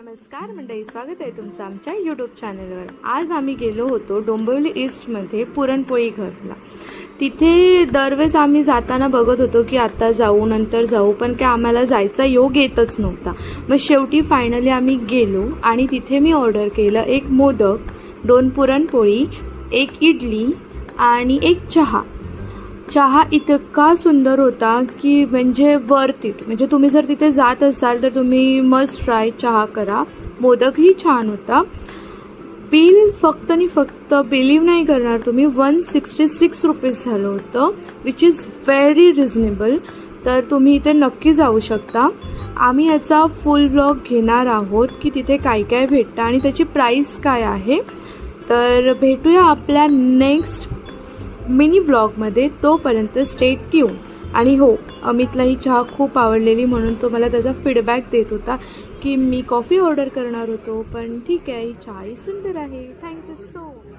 नमस्कार मंडळी, स्वागत आहे तुमचं आमच्या यूट्यूब चॅनलवर। आज आम्ही गेलो होतो डोंबिवली ईस्टमध्ये पुरणपोळी घरला। तिथे दरवेळेस आम्ही जाताना बघत होतो की आता जाऊ नंतर जाऊ, पण काय आम्हाला जायचा योग येतच नव्हता। मग शेवटी फायनली आम्ही गेलो आणि तिथे मी ऑर्डर केलं 1 मोदक, 2 पुरणपोळी, 1 इडली आणि 1 चहा। चहा इतका सुंदर होता की म्हणजे वर्थ इट। म्हणजे तुम्ही जर तिथे जात असाल तर तुम्ही मस्ट ट्राय चहा करा। मोदकही छान होता। बिल फक्त आणि फक्त बिलीव नाही करणार तुम्ही 166 रुपीज झालं होतं, विच इज व्हेरी रिजनेबल। तर तुम्ही इथे नक्की जाऊ शकता। आम्ही याचा फुल ब्लॉग घेणार आहोत की तिथे काय काय भेटतं आणि त्याची प्राइस काय आहे। तर भेटूया आपल्या नेक्स्ट मिनी ब्लॉगमध्ये। तोपर्यंत स्टे ट्यून। आणि हो, अमितला ही चहा खूप आवडलेली म्हणून तो मला त्याचा फीडबॅक देत होता की मी कॉफी ऑर्डर करणार होतो, पण ठीक आहे, ही चहाही सुंदर आहे। Thank you so much.